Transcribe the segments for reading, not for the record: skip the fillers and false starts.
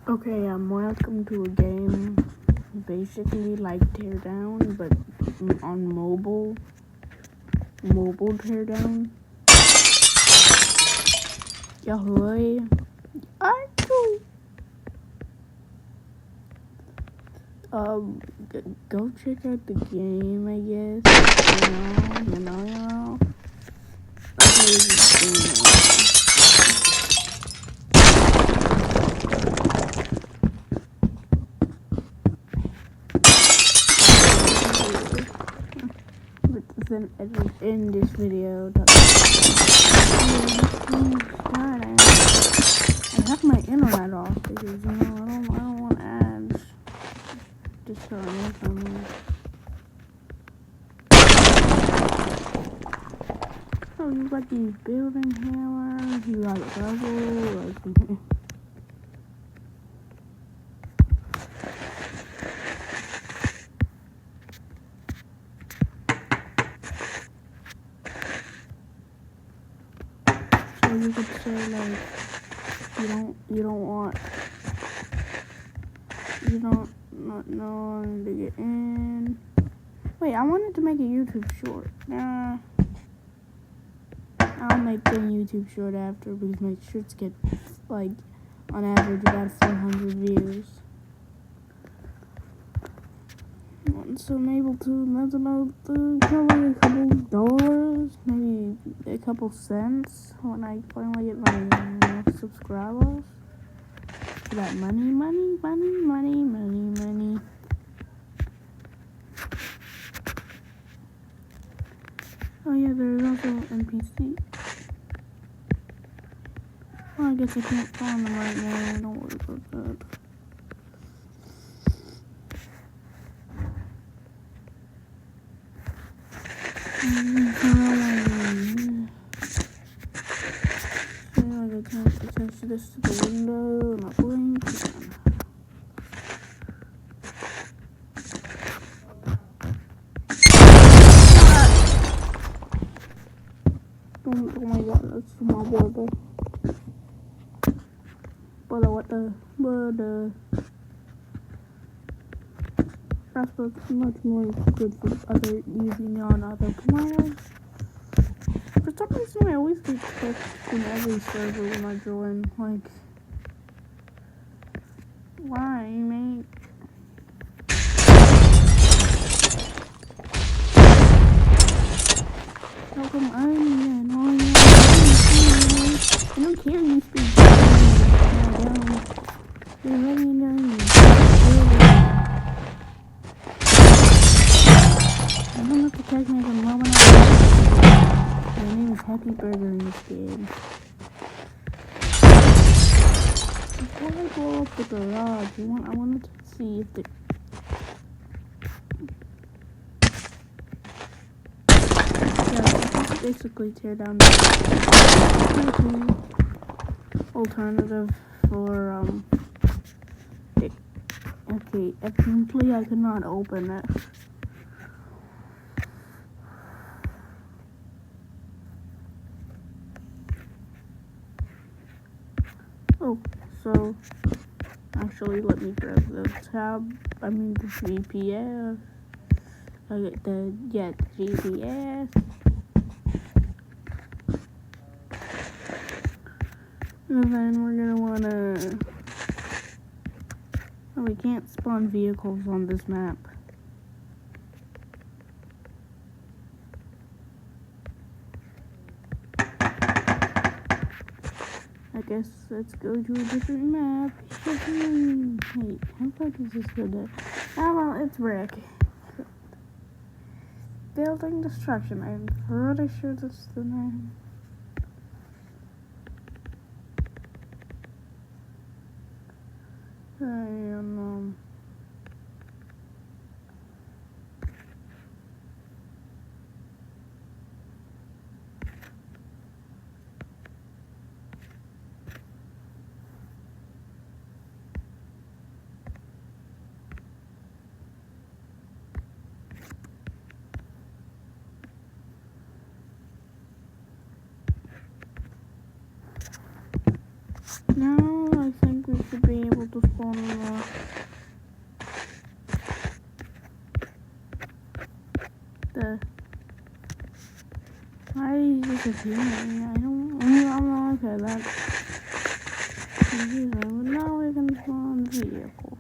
Okay, welcome to a game basically like Teardown, but on mobile Teardown. Yahoo! Actually, go check out the game, I guess. You know. Okay, this is in this video. I have my internet off because I don't want ads to start anything. Oh, you got these building hammers. You got a level. So you could say like you don't not knowing to get in. Wait, I wanted to make a YouTube short. Nah, I'll make the YouTube short after because my shorts get like on average about 400 views. So I'm able to, that's about probably a couple dollars, maybe a couple cents when I finally get my subscribers. That money. Oh yeah, there's also NPC. Well, I guess I can't find them right now. Don't worry about that. I can't attach this to the window and I blink. Oh my god, that's my brother. That's much more good for using on other players. For some reason, I always get text from every server when I join. Like, why, mate? How come I'm annoying? I don't care you speak. You're very annoying. I don't have to text me from moment. My name is Happy Burger in this game. Before I blow up the garage, I wanted to see if the basically tear down the alternative for okay, apparently I could not open it. Oh, so actually let me grab the the GPS. I get the GPS. And then we're gonna wanna we can't spawn vehicles on this map. I guess let's go to a different map. Wait, how far does this go there? Oh well, it's Rick. Building Destruction, I'm pretty sure that's the name. Now I think we should be able to spawn here. I don't. I'm okay. That's confusing. But now we can spawn vehicles.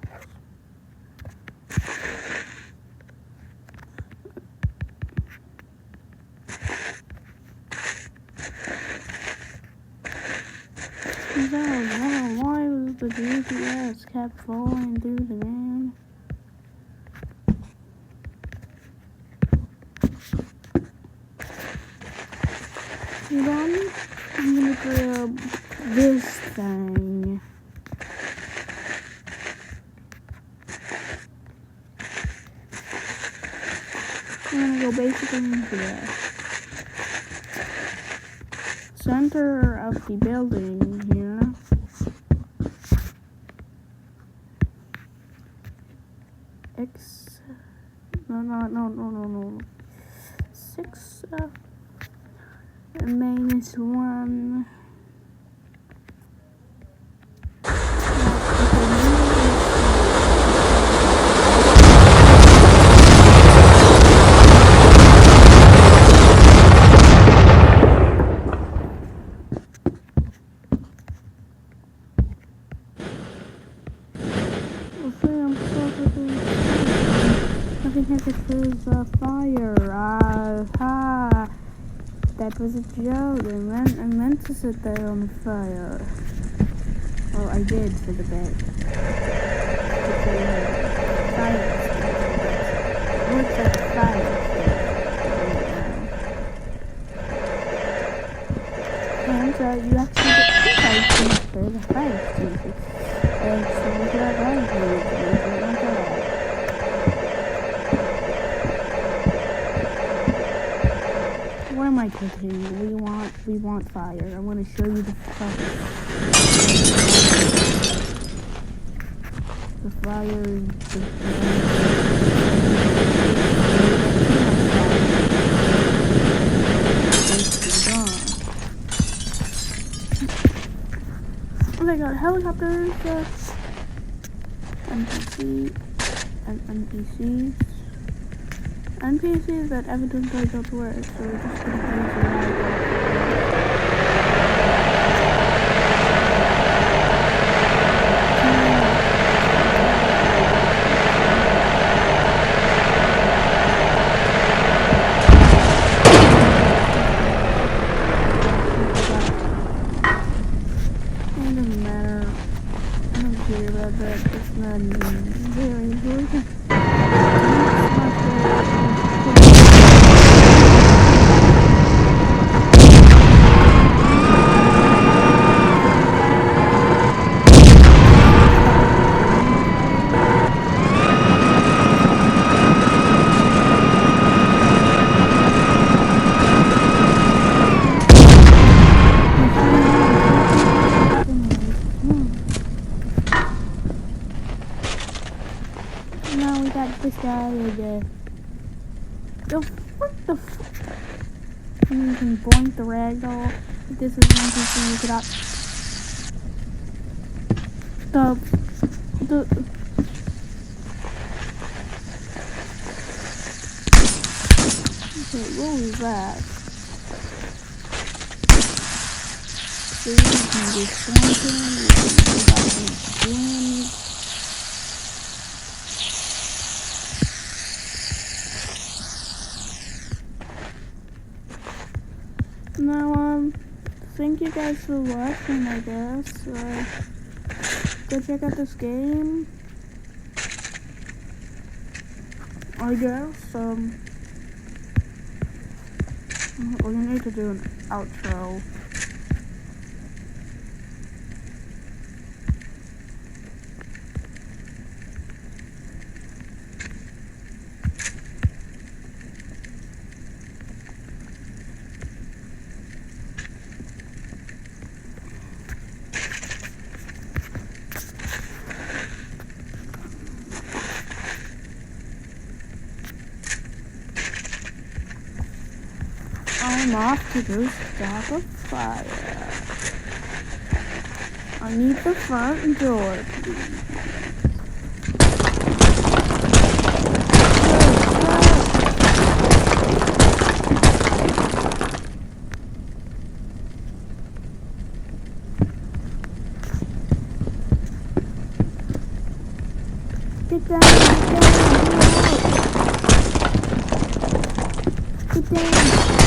Why was the GPS kept falling through the game? Then I'm gonna grab this thing. I'm gonna go basically into the center of the building here. No. 6 minus 1. It was fire. That was a joke. I meant to sit there on the fire. Well, I did for the bed. What's that fire? And you actually get 2 fire extinguishers for the fire extinguisher. And so look at that fire. What am I cooking? We want fire. I want to show you the fire. The fire is gone. They got helicopters, NPCs that evidently don't work, so we're just gonna use the ride. It doesn't matter. I don't care about that. It's not very important. Now we got this guy again. What the fuck? And you can boink the ragdoll. This is one thing you could up. Okay, what was that? So you can do something, you can do that again. Now, thank you guys for watching, I guess. Go check out this game. I guess, we're gonna need to do an outro. I'm off to go stop a fire. I need the front door, please. Get down, get down, get down. Get down.